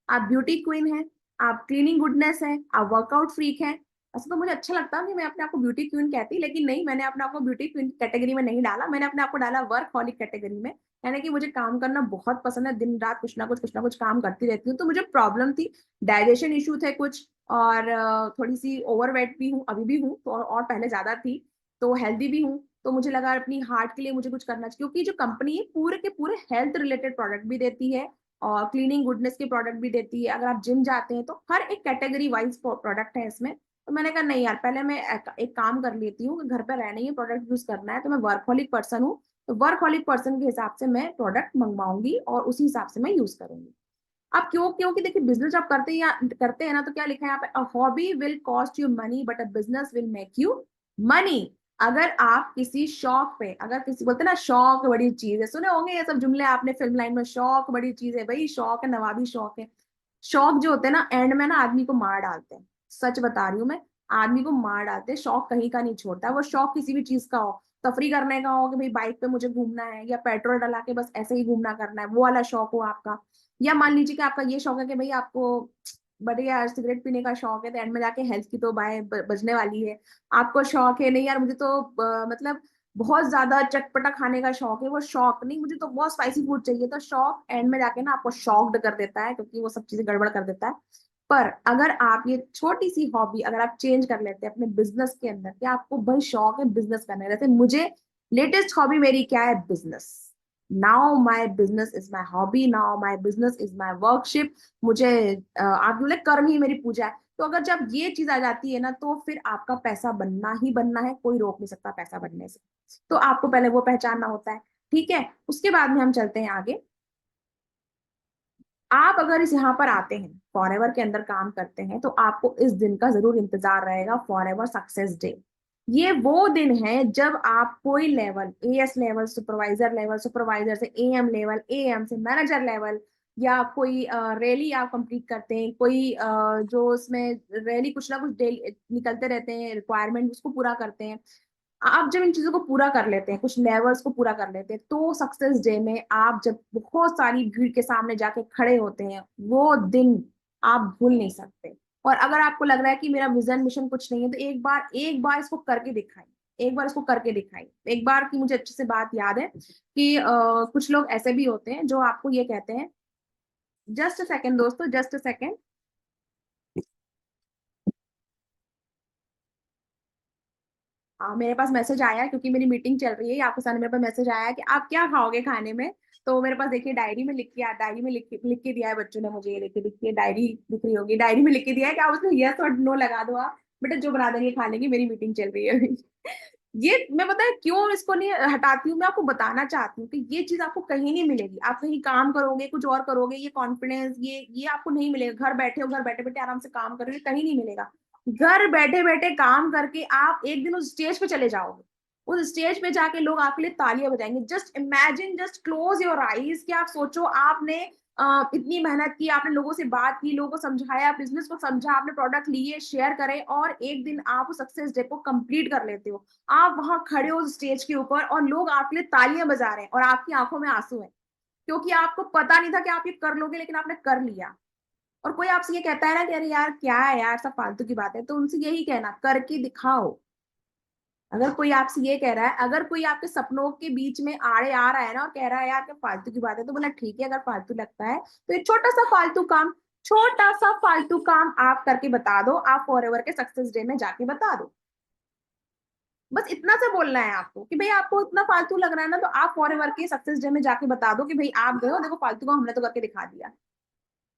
आप ब्यूटी क्वीन है, आप क्लीनिंग गुडनेस है, आप वर्कआउट फ्रीक है। ऐसा तो मुझे अच्छा लगता है कि मैं अपने आप को ब्यूटी क्वीन कहती, लेकिन नहीं, मैंने अपने आप को ब्यूटी क्वीन कैटेगरी में नहीं डाला, मैंने अपने आप को डाला वर्कहॉलिक कैटेगरी में। यानी कि मुझे काम करना बहुत पसंद है, दिन रात कुछ ना कुछ काम करती रहती हूँ। तो मुझे प्रॉब्लम थी, डाइजेशन इशू थे कुछ, और थोड़ी सी ओवरवेट भी हूँ, अभी भी हूँ तो, और पहले ज्यादा थी, तो हेल्दी भी हूँ। तो मुझे लगा अपनी हार्ट के लिए मुझे कुछ करना चाहिए, क्योंकि जो कंपनी है पूरे के पूरे हेल्थ रिलेटेड प्रोडक्ट भी देती है और क्लीनिंग गुडनेस के प्रोडक्ट भी देती है। अगर आप जिम जाते हैं तो हर एक कैटेगरी वाइज प्रोडक्ट है इसमें। तो मैंने कहा नहीं यार, पहले मैं एक काम कर लेती हूँ कि घर पे रहना ही है, प्रोडक्ट यूज करना है, तो मैं वर्कहोलिक पर्सन हूँ, तो वर्कहोलिक पर्सन के हिसाब से मैं प्रोडक्ट मंगवाऊंगी और उसी हिसाब से मैं यूज करूंगी। आप क्यों, क्योंकि देखिए बिजनेस आप करते हैं ना, तो क्या लिखा है यहाँ पे, a hobby will cost you money but a business will make you money. अगर आप किसी शौक पे, अगर किसी, बोलते हैं ना शौक बड़ी चीज है, सुने होंगे ये सब जुमले आपने फिल्म लाइन में, शौक बड़ी चीज है भाई, शौक है, नवाबी शौक है। शौक जो होते हैं ना, एंड में ना आदमी को मार डालते हैं, सच बता रही हूँ मैं, आदमी को मार डालते हैं। शौक कहीं का नहीं छोड़ता है, वो शौक किसी भी चीज का हो, तफरी करने का हो कि भाई बाइक पे मुझे घूमना है, या पेट्रोल डला के बस ऐसे ही घूमना करना है, वो वाला शौक हो आपका। या मान लीजिए कि आपका ये शौक है कि भाई आपको बढ़िया सिगरेट पीने का शौक है, तो एंड में जाके हेल्थ की तो बाय बजने वाली है। आपको शौक है नहीं यार, मुझे तो मतलब बहुत ज्यादा चटपटा खाने का शौक है, वो शौक नहीं, मुझे तो बहुत स्पाइसी फूड चाहिए, तो शौक एंड में जाके ना आपको शॉक्ड कर देता है, क्योंकि वो सब चीजें गड़बड़ कर देता है। पर अगर आप ये छोटी सी हॉबी अगर आप चेंज कर लेते हैं अपने बिजनेस के अंदर, कि आपको भाई शौक है बिजनेस करना है, जैसे मुझे लेटेस्ट हॉबी मेरी क्या है, business. Now my business is my hobby, now my business is my worship. मुझे आप बोले कर्म ही मेरी पूजा है। तो अगर जब ये चीज आ जाती है ना, तो फिर आपका पैसा बनना ही बनना है, कोई रोक नहीं सकता पैसा बनने से। तो आपको पहले वो पहचानना होता है, ठीक है। उसके बाद में हम चलते हैं आगे। आप अगर इस यहाँ पर आते हैं, फॉरएवर के अंदर काम करते हैं, तो आपको इस दिन का जरूर इंतजार रहेगा, फॉरएवर सक्सेस डे। ये वो दिन है जब आप कोई level, as level, supervisor level, supervisor से एएम लेवल, एएम से मैनेजर लेवल, या कोई रैली आप कंप्लीट करते हैं, कोई जो उसमें रैली कुछ ना कुछ डेली निकलते रहते हैं, रिक्वायरमेंट उसको पूरा करते हैं। आप जब इन चीजों को पूरा कर लेते हैं, कुछ लेवल्स को पूरा कर लेते हैं, तो सक्सेस डे में आप जब बहुत सारी भीड़ के सामने जाके खड़े होते हैं, वो दिन आप भूल नहीं सकते। और अगर आपको लग रहा है कि मेरा विजन मिशन कुछ नहीं है, तो एक बार इसको करके दिखाएं, एक बार इसको करके दिखाएं। एक बार की मुझे अच्छे से बात याद है कि कुछ लोग ऐसे भी होते हैं जो आपको ये कहते हैं, जस्ट अ सेकेंड दोस्तों, जस्ट अ सेकेंड। मेरे पास मैसेज आया क्योंकि मेरी मीटिंग चल रही है, आपके सामने मेरे पास मैसेज आया कि आप क्या खाओगे खाने में। तो मेरे पास देखिए डायरी में लिख के दिया है बच्चों ने मुझे, ये देखिए देखिए डायरी दिख रही होगी, डायरी में लिख के दिया है कि आप उसमें यस और नो लगा दो, आप बेटा जो बना देंगे खा लेंगे, मेरी मीटिंग चल रही है अभी। ये मैं पता है क्यों इसको नहीं हटाती हूँ, मैं आपको बताना चाहती हूँ कि ये चीज आपको कहीं नहीं मिलेगी। आप कहीं काम करोगे, कुछ और करोगे, ये कॉन्फिडेंस, ये आपको नहीं मिलेगा। घर बैठे हो, घर बैठे बैठे आराम से काम करोगे, कहीं नहीं मिलेगा। घर बैठे बैठे काम करके आप एक दिन उस स्टेज पे चले जाओगे, उस स्टेज पे जाके लोग आपके लिए तालियां बजाएंगे। Just imagine, just close your eyes, कि आप सोचो आपने इतनी मेहनत की, आपने लोगों से बात की, लोगों को समझाया, बिजनेस को समझा, आपने प्रोडक्ट लिए, शेयर करे, और एक दिन आप सक्सेस डे को कंप्लीट कर लेते हो। आप वहां खड़े हो स्टेज के ऊपर और लोग आपके लिए तालियां बजा रहे हैं और आपकी आंखों में आंसू है, क्योंकि आपको पता नहीं था कि आप ये कर लोगे, लेकिन आपने कर लिया। और कोई आपसे ये कहता है ना कि अरे यार क्या है यार, सब फालतू की बात है, तो उनसे यही कहना, करके दिखाओ। अगर कोई आपसे ये कह रहा है, अगर कोई आपके सपनों के बीच में आड़े आ रहा है ना और कह रहा है यार क्या फालतू की बात है, तो बोला ठीक है, अगर फालतू लगता है तो ये छोटा सा फालतू काम आप करके बता दो, आप फॉरएवर के सक्सेस डे में जाके बता दो। बस इतना सा बोलना है आपको कि भाई आपको इतना फालतू लग रहा है ना, तो आप फॉरएवर के सक्सेस डे में जाके बता दो कि भाई आप गए हो, देखो फालतू का हमने तो करके दिखा दिया।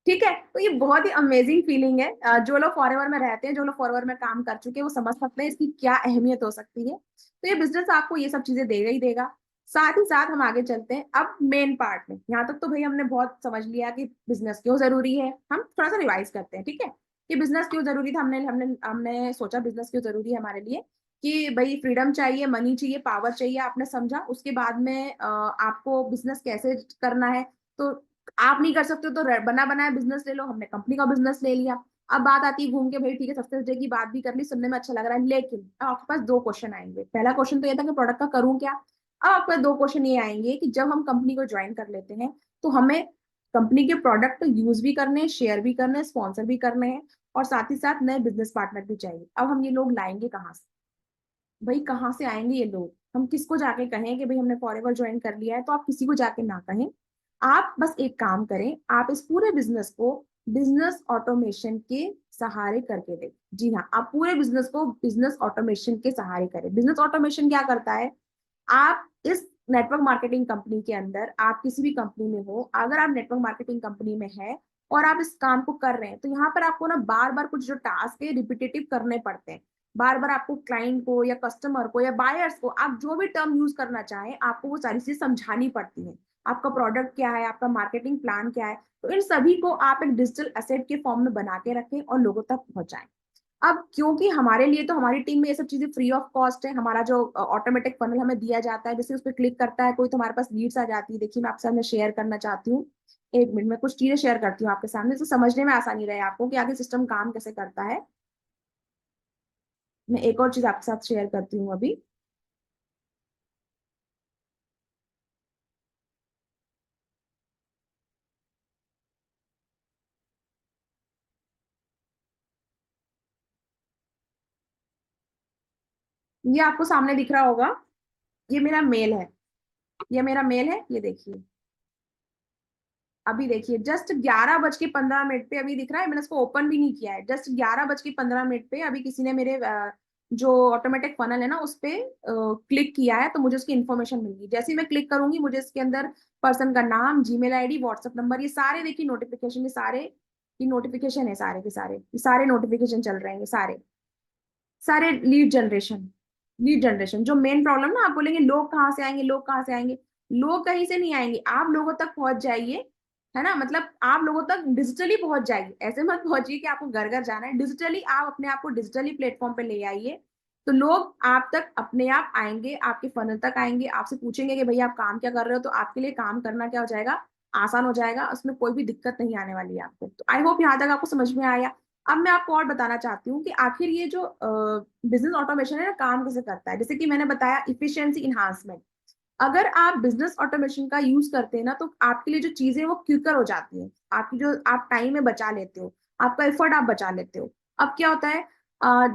ठीक है, तो ये बहुत ही अमेजिंग फीलिंग है। जो लोग फॉरएवर में रहते हैं, जो लोग फॉरएवर में काम कर चुके हैं, वो समझ सकते हैं इसकी क्या अहमियत हो सकती है। तो ये बिजनेस आपको ये सब चीजें देगा ही देगा। साथ ही साथ हम आगे चलते हैं अब मेन पार्ट में। यहाँ तक तो भाई हमने बहुत समझ लिया कि बिजनेस क्यों जरूरी है। हम थोड़ा सा रिवाइज करते हैं, ठीक है, कि बिजनेस क्यों जरूरी था। हमने हमने हमने सोचा बिजनेस क्यों जरूरी है हमारे लिए, कि भाई फ्रीडम चाहिए, मनी चाहिए, पावर चाहिए, आपने समझा। उसके बाद में आपको बिजनेस कैसे करना है, तो आप नहीं कर सकते तो बना बनाया बिजनेस ले लो, हमने कंपनी का बिजनेस ले लिया। अब बात आती है घूम के, भाई ठीक है सक्सेस डे की बात भी कर ली, सुनने में अच्छा लग रहा है, लेकिन अब आपके पास दो क्वेश्चन आएंगे। पहला क्वेश्चन तो ये था कि प्रोडक्ट का करूं क्या। अब आपके पास दो क्वेश्चन ये आएंगे कि जब हम कंपनी को ज्वाइन कर लेते हैं, तो हमें कंपनी के प्रोडक्ट यूज भी करने हैं, शेयर भी करने हैं, स्पॉन्सर भी करने हैं, और साथ ही साथ नए बिजनेस पार्टनर भी चाहिए। अब हम ये लोग लाएंगे कहाँ से, भाई कहाँ से आएंगे ये लोग। हम किसको जाके कहें कि भाई हमने फॉरएवर ज्वाइन कर लिया है, तो आप किसी को जाके ना कहें। आप बस एक काम करें, आप इस पूरे बिजनेस को बिजनेस ऑटोमेशन के सहारे करके दें। जी हाँ, आप पूरे बिजनेस को बिजनेस ऑटोमेशन के सहारे करें। बिजनेस ऑटोमेशन क्या करता है, आप इस नेटवर्क मार्केटिंग कंपनी के अंदर, आप किसी भी कंपनी में हो, अगर आप नेटवर्क मार्केटिंग कंपनी में है और आप इस काम को कर रहे हैं, तो यहाँ पर आपको ना बार बार कुछ जो टास्क है रिपीटेटिव करने पड़ते हैं। बार बार आपको क्लाइंट को या कस्टमर को या बायर्स को, आप जो भी टर्म यूज करना चाहें, आपको वो सारी चीजें समझानी पड़ती है। आपका प्रोडक्ट क्या है, आपका मार्केटिंग प्लान क्या है, तो इन सभी को आप एक डिजिटल एसेट के फॉर्म में बना के रखें और लोगों तक पहुंचाएं। अब क्योंकि हमारे लिए, तो हमारी टीम में ये सब चीजें फ्री ऑफ कॉस्ट है। हमारा जो ऑटोमेटिक फनल हमें दिया जाता है, जैसे उस पर क्लिक करता है कोई, तो हमारे पास लीड्स आ जाती है। देखिए मैं आपके सामने शेयर करना चाहती हूँ, 1 मिनट में कुछ चीजें शेयर करती हूँ आपके सामने, तो समझने में आसानी रहे आपको कि आगे सिस्टम काम कैसे करता है। मैं एक और चीज आपके साथ शेयर करती हूँ अभी। ये आपको सामने दिख रहा होगा, ये मेरा मेल है, ये मेरा मेल है, ये देखिए। अभी देखिए जस्ट 11:15 पे अभी दिख रहा है, मैंने इसको ओपन भी नहीं किया है। जस्ट 11:15 पे अभी किसी ने मेरे जो ऑटोमेटिक फनल है ना उस पे क्लिक किया है, तो मुझे उसकी इन्फॉर्मेशन मिल गई। जैसे ही मैं क्लिक करूंगी, मुझे इसके अंदर पर्सन का नाम, जीमेल आईडी, व्हाट्सएप नंबर, ये सारे देखिए नोटिफिकेशन, ये सारे ये नोटिफिकेशन है, सारे के सारे, ये सारे नोटिफिकेशन चल रहे हैं, ये सारे सारे लीड जनरेशन। जो मेन प्रॉब्लम ना, आप बोलेंगे लोग कहाँ से आएंगे, लोग कहाँ से आएंगे, लोग कहीं से नहीं आएंगे, आप लोगों तक पहुंच जाइए, है ना। मतलब आप लोगों तक डिजिटली पहुंच जाइए, ऐसे मत पहुंचिए कि आपको घर घर जाना है। डिजिटली आप अपने आप को डिजिटली प्लेटफॉर्म पे ले आइए, तो लोग आप तक अपने आप आएंगे, आपके फनल तक आएंगे, आपसे पूछेंगे कि भैया आप काम क्या कर रहे हो, तो आपके लिए काम करना क्या हो जाएगा, आसान हो जाएगा, उसमें कोई भी दिक्कत नहीं आने वाली है आपको। तो आई होप यहाँ तक आपको समझ में आया। अब मैं आपको और बताना चाहती हूँ कि आखिर ये जो बिजनेस ऑटोमेशन है ना, काम कैसे करता है। जैसे कि मैंने बताया, इफिशियंसी इन्हांसमेंट। अगर आप बिजनेस ऑटोमेशन का यूज करते हैं ना, तो आपके लिए जो चीजें वो क्विकर हो जाती हैं, आपकी जो आप टाइम में बचा लेते हो, आपका एफर्ट आप बचा लेते हो। अब क्या होता है,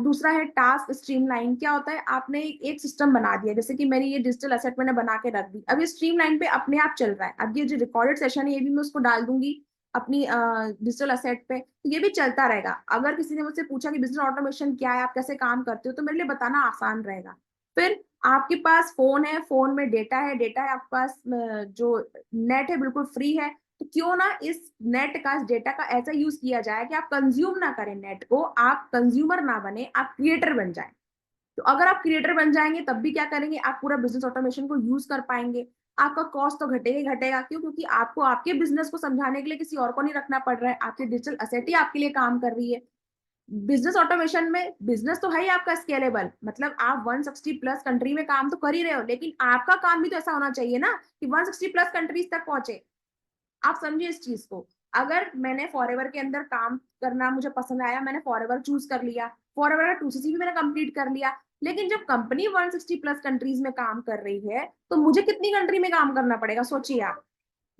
दूसरा है टास्क स्ट्रीमलाइन। क्या होता है, आपने एक सिस्टम बना दिया, जैसे कि मेरी ये डिजिटल एसेट मैंने बना के रख दी, अब ये स्ट्रीमलाइन पे अपने आप चल रहा है। अब ये जो रिकॉर्डेड सेशन है, ये भी मैं उसको डाल दूंगी अपनी डिजिटल एसेट पे, तो ये भी चलता रहेगा। अगर किसी ने मुझसे पूछा कि बिजनेस ऑटोमेशन क्या है, आप कैसे काम करते हो, तो मेरे लिए बताना आसान रहेगा। फिर आपके पास फोन है, फोन में डेटा है, डेटा है आपके पास, जो नेट है बिल्कुल फ्री है, तो क्यों ना इस नेट का, इस डेटा का ऐसा यूज किया जाए कि आप कंज्यूम ना करें नेट को, आप कंज्यूमर ना बने, आप क्रिएटर बन जाए। तो अगर आप क्रिएटर बन जाएंगे, तब भी क्या करेंगे, आप पूरा बिजनेस ऑटोमेशन को यूज कर पाएंगे। आपका कॉस्ट तो घटेगा ही घटेगा, क्यों, क्योंकि आपको आपके बिजनेस को समझाने के लिए किसी और को नहीं रखना पड़ रहा है, आपकी डिजिटल असेट ही आपके लिए काम कर रही है। बिजनेस ऑटोमेशन में बिजनेस तो है ही आपका स्केलेबल, मतलब आप 160 प्लस कंट्री में काम तो कर ही रहे हो, लेकिन आपका काम भी तो ऐसा होना चाहिए ना कि 160 प्लस कंट्रीज तक पहुंचे। आप समझिए इस चीज को। अगर मैंने फॉरएवर के अंदर काम करना मुझे पसंद आया, मैंने फॉरएवर चूज कर लिया, फॉरएवर का 2CC भी मैंने कंप्लीट कर लिया, लेकिन जब कंपनी 160 प्लस कंट्रीज में काम कर रही है, तो मुझे कितनी कंट्री में काम करना पड़ेगा, सोचिए आप।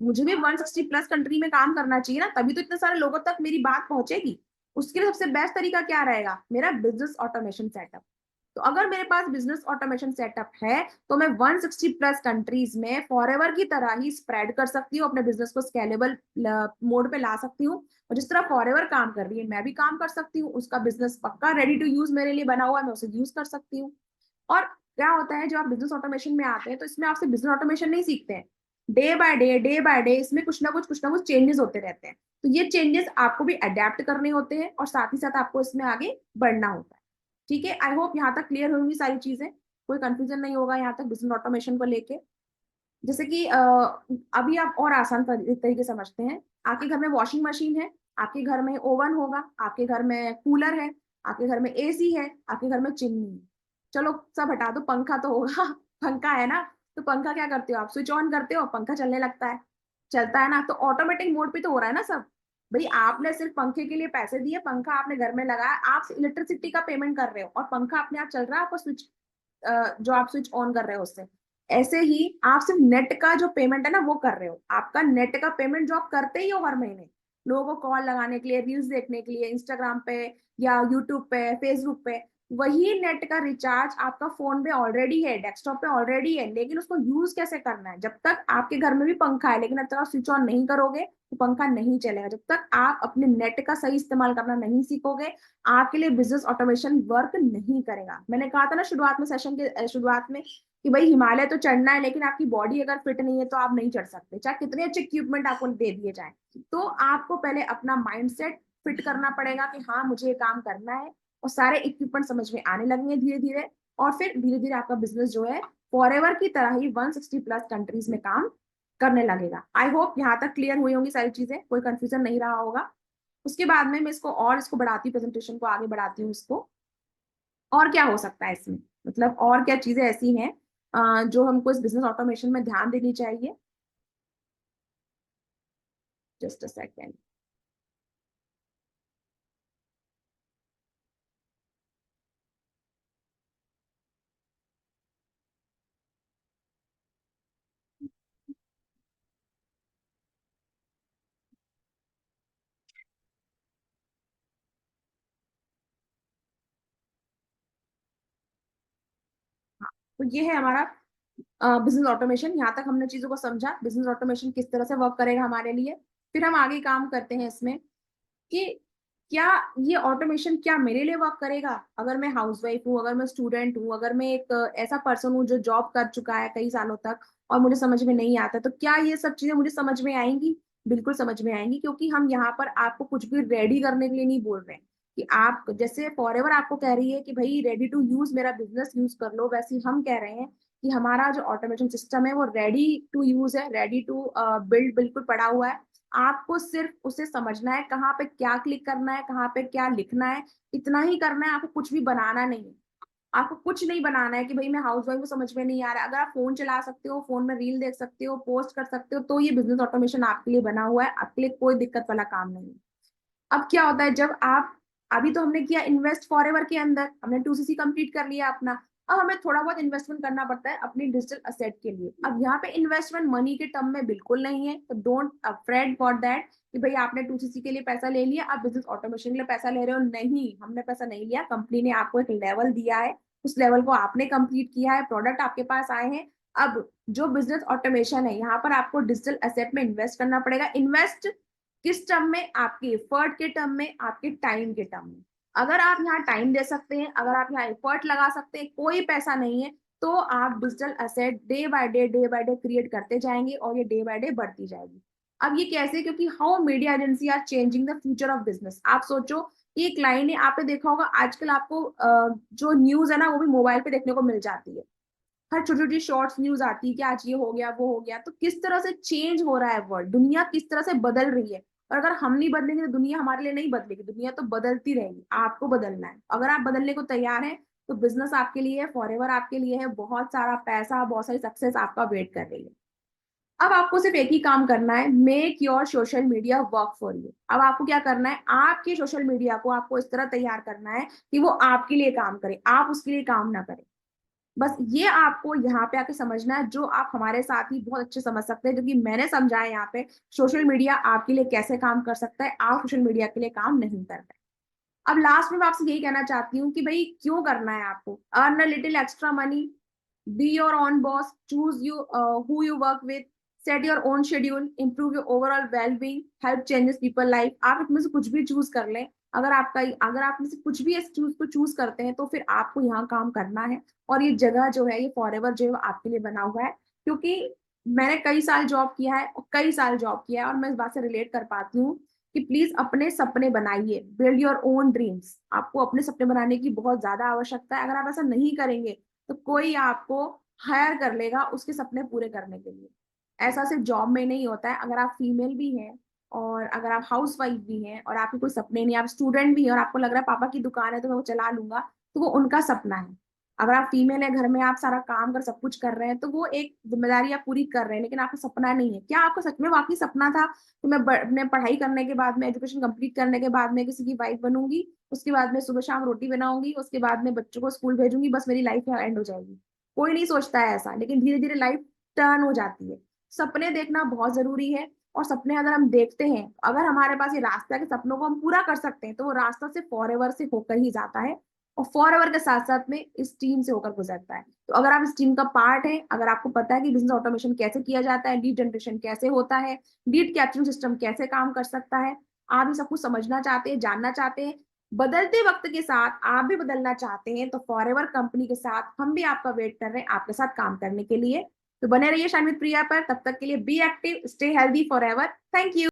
मुझे भी 160 प्लस कंट्री में काम करना चाहिए ना, तभी तो इतने सारे लोगों तक मेरी बात पहुंचेगी। उसके लिए सबसे बेस्ट तरीका क्या रहेगा, मेरा बिजनेस ऑटोमेशन सेटअप। तो अगर मेरे पास बिजनेस ऑटोमेशन सेटअप है, तो मैं 160 प्लस कंट्रीज में फॉरएवर की तरह ही स्प्रेड कर सकती हूँ, अपने बिजनेस को स्केलेबल मोड पे ला सकती हूँ, और जिस तरह फॉरएवर काम कर रही है, मैं भी काम कर सकती हूँ। उसका बिजनेस पक्का रेडी टू यूज मेरे लिए बना हुआ है, मैं उसे यूज कर सकती हूँ। और क्या होता है, जब आप बिजनेस ऑटोमेशन में आते हैं, तो इसमें आपसे बिजनेस ऑटोमेशन नहीं सीखते हैं। डे बाय डे इसमें कुछ ना कुछ चेंजेस होते रहते हैं। तो ये चेंजेस आपको भी अडेप्ट करने होते हैं, और साथ ही साथ आपको इसमें आगे बढ़ना होता है। ठीक है, आई होप यहाँ तक क्लियर होंगी सारी चीजें, कोई कंफ्यूजन नहीं होगा यहाँ तक बिजनेस ऑटोमेशन को लेके। जैसे कि अभी आप और आसान तरीके समझते हैं। आपके घर में वॉशिंग मशीन है, आपके घर में ओवन होगा, आपके घर में कूलर है, आपके घर में एसी है, आपके घर में चिमनी है। चलो सब हटा दो, पंखा तो होगा पंखा है ना, तो पंखा क्या करते हो आप, स्विच ऑन करते हो, पंखा चलने लगता है, चलता है ना। तो ऑटोमेटिक मोड पे तो हो रहा है ना सब। भाई आपने सिर्फ पंखे के लिए पैसे दिए, पंखा आपने घर में लगाया, आप इलेक्ट्रिसिटी का पेमेंट कर रहे हो, और पंखा अपने आप चल रहा है, आपको स्विच जो आप स्विच ऑन कर रहे हो उससे। ऐसे ही आप सिर्फ नेट का जो पेमेंट है ना वो कर रहे हो, आपका नेट का पेमेंट जो आप करते ही हो हर महीने, लोगों को कॉल लगाने के लिए, रील्स देखने के लिए, इंस्टाग्राम पे या यूट्यूब पे, फेसबुक पे, वही नेट का रिचार्ज आपका फोन पे ऑलरेडी है, डेस्कटॉप पे ऑलरेडी है, लेकिन उसको यूज कैसे करना है। जब तक आपके घर में भी पंखा है, लेकिन जब तक आप स्विच ऑन नहीं करोगे, तो पंखा नहीं चलेगा। जब तक आप अपने नेट का सही इस्तेमाल करना नहीं सीखोगे, आपके लिए बिजनेस ऑटोमेशन वर्क नहीं करेगा। मैंने कहा था ना शुरुआत में, सेशन के शुरुआत में, कि भाई हिमालय तो चढ़ना है, लेकिन आपकी बॉडी अगर फिट नहीं है तो आप नहीं चढ़ सकते, चाहे कितने अच्छे इक्विपमेंट आपको दे दिए जाए। तो आपको पहले अपना माइंडसेट फिट करना पड़ेगा कि हाँ मुझे ये काम करना है, और सारे इक्विपमेंट समझ में आने लगेंगे धीरे धीरे, और फिर धीरे धीरे आपका बिजनेस जो है फॉरएवर की तरह ही 160 प्लस कंट्रीज में काम करने लगेगा। आई होप यहाँ तक क्लियर हुई होंगी सारी चीजें, कोई कंफ्यूजन नहीं रहा होगा। उसके बाद में मैं इसको बढ़ाती हूँ, प्रेजेंटेशन को आगे बढ़ाती हूँ इसको। और क्या हो सकता है इसमें, मतलब और क्या चीजें ऐसी हैं जो हमको इस बिजनेस ऑटोमेशन में ध्यान देनी चाहिए। Just a second. हाँ, तो ये है हमारा बिजनेस ऑटोमेशन। यहाँ तक हमने चीजों को समझा, बिजनेस ऑटोमेशन किस तरह से वर्क करेगा हमारे लिए। फिर हम आगे काम करते हैं इसमें कि क्या ये ऑटोमेशन क्या मेरे लिए वर्क करेगा, अगर मैं हाउसवाइफ हूँ, अगर मैं स्टूडेंट हूँ, अगर मैं एक ऐसा पर्सन हूँ जो जॉब कर चुका है कई सालों तक और मुझे समझ में नहीं आता, तो क्या ये सब चीजें मुझे समझ में आएंगी? बिल्कुल समझ में आएंगी, क्योंकि हम यहाँ पर आपको कुछ भी रेडी करने के लिए नहीं बोल रहे हैं कि आप जैसे फॉरएवर आपको कह रही है कि भाई रेडी टू यूज मेरा बिजनेस यूज कर लो, वैसे ही हम कह रहे हैं कि हमारा जो ऑटोमेशन सिस्टम है वो रेडी टू यूज है, रेडी टू बिल्ड बिल्कुल पड़ा हुआ है। आपको सिर्फ उसे समझना है, कहाँ पे क्या क्लिक करना है, कहाँ पे क्या लिखना है, इतना ही करना है। आपको कुछ भी बनाना नहीं है, आपको कुछ नहीं बनाना है कि भाई मैं हाउस वाइफ को समझ में नहीं आ रहा है। अगर आप फोन चला सकते हो, फोन में रील देख सकते हो, पोस्ट कर सकते हो, तो ये बिजनेस ऑटोमेशन आपके लिए बना हुआ है, आपके लिए कोई दिक्कत वाला काम नहीं है। अब क्या होता है जब आप, अभी तो हमने किया इन्वेस्ट फॉरएवर के अंदर, हमने 2CC कंप्लीट कर लिया अपना। अब हमें थोड़ा बहुत इन्वेस्टमेंट करना पड़ता है अपनी डिजिटल असेट के लिए। अब यहाँ पे इन्वेस्टमेंट मनी के टर्म में बिल्कुल नहीं है, तो डोंट अफ्रेड फॉर दैट कि भाई आपने 2CC के लिए पैसा ले लिया, आप बिजनेस ऑटोमेशन के लिए पैसा ले रहे हो। नहीं, हमने पैसा नहीं लिया, कंपनी ने आपको एक लेवल दिया है, उस लेवल को आपने कंप्लीट किया है, प्रोडक्ट आपके पास आए हैं। अब जो बिजनेस ऑटोमेशन है, यहाँ पर आपको डिजिटल एसेट में इन्वेस्ट करना पड़ेगा। इन्वेस्ट किस टर्म में? आपके एफर्ट के टर्म में, आपके टाइम के टर्म में। अगर आप यहाँ टाइम दे सकते हैं, अगर आप यहाँ एफर्ट लगा सकते हैं, कोई पैसा नहीं है, तो आप digital asset day by day create करते जाएंगे और ये डे बाय डे बढ़ती जाएगी। अब ये कैसे? क्योंकि how media agency are changing the future of business. आप सोचो, ये एक लाइन है, आपने देखा होगा आजकल आपको जो न्यूज है ना वो भी मोबाइल पे देखने को मिल जाती है। हर छोटी छोटी शॉर्ट्स न्यूज आती है कि आज ये हो गया वो हो गया। तो किस तरह से चेंज हो रहा है वर्ल्ड, दुनिया किस तरह से बदल रही है। और अगर हम नहीं बदलेंगे तो दुनिया हमारे लिए नहीं बदलेगी, दुनिया तो बदलती रहेगी। आपको बदलना है, अगर आप बदलने को तैयार हैं तो बिजनेस आपके लिए है, फॉरएवर आपके लिए है, बहुत सारा पैसा, बहुत सारी सक्सेस आपका वेट कर रही है। अब आपको सिर्फ एक ही काम करना है, make your social media work for you. अब आपको क्या करना है, आपके सोशल मीडिया को आपको इस तरह तैयार करना है कि वो आपके लिए काम करे, आप उसके लिए काम ना करें। बस ये आपको यहाँ पे आके समझना है, जो आप हमारे साथ ही बहुत अच्छे समझ सकते हैं, क्योंकि मैंने समझा है यहाँ पे सोशल मीडिया आपके लिए कैसे काम कर सकता है, आप सोशल मीडिया के लिए काम नहीं कर रहे। अब लास्ट में मैं आपसे यही कहना चाहती हूँ कि भाई क्यों करना है आपको, earn a little extra money, be your own boss, choose you who you work with, set your own schedule, improve your overall well being, help changes people life. आप इसमें से कुछ भी चूज कर लें। अगर आप में से कुछ भी इस चूज को चूज करते हैं तो फिर आपको यहाँ काम करना है। और ये जगह जो है, ये फॉरएवर जो है आपके लिए बना हुआ है। क्योंकि मैंने कई साल जॉब किया है, और कई साल जॉब किया है, और मैं इस बात से रिलेट कर पाती हूँ कि प्लीज अपने सपने बनाइए, बिल्ड योर ओन ड्रीम्स। आपको अपने सपने बनाने की बहुत ज्यादा आवश्यकता है। अगर आप ऐसा नहीं करेंगे तो कोई आपको हायर कर लेगा उसके सपने पूरे करने के लिए। ऐसा सिर्फ जॉब में नहीं होता है। अगर आप फीमेल भी हैं, और अगर आप हाउस वाइफ भी हैं, और आपके कोई सपने नहीं, आप स्टूडेंट भी हैं और आपको लग रहा है पापा की दुकान है तो मैं वो चला लूंगा, तो वो उनका सपना है। अगर आप फीमेल है, घर में आप सारा काम कर सब कुछ कर रहे हैं, तो वो एक जिम्मेदारी आप पूरी कर रहे हैं, लेकिन आपका सपना नहीं है। क्या आपका सच में वाकई सपना था कि मैं अपने पढ़ाई करने के बाद में, एजुकेशन कंप्लीट करने के बाद में किसी की वाइफ बनूंगी, उसके बाद में सुबह शाम रोटी बनाऊंगी, उसके बाद में बच्चों को स्कूल भेजूंगी, बस मेरी लाइफ एंड हो जाएगी? कोई नहीं सोचता है ऐसा, लेकिन धीरे धीरे लाइफ टर्न हो जाती है। सपने देखना बहुत जरूरी है। और सपने अगर हम देखते हैं, अगर हमारे पास ये रास्ता है कि सपनों को हम पूरा कर सकते हैं, तो वो रास्ता से फॉरएवर से होकर ही जाता है, और फॉरएवर के साथ साथ में इस टीम से होकर गुजरता है। तो अगर आप इस टीम का पार्ट है, अगर आपको पता है कि बिजनेस ऑटोमेशन कैसे किया जाता है, लीड जनरेशन कैसे होता है, लीड कैप्चरिंग सिस्टम कैसे काम कर सकता है, आप ये सब कुछ समझना चाहते हैं, जानना चाहते हैं, बदलते वक्त के साथ आप भी बदलना चाहते हैं तो फॉरएवर कंपनी के साथ हम भी आपका वेट कर रहे हैं आपके साथ काम करने के लिए। तो बने रहिए शाइन विद प्रिया पर, तब तक के लिए be active, stay healthy forever. Thank you.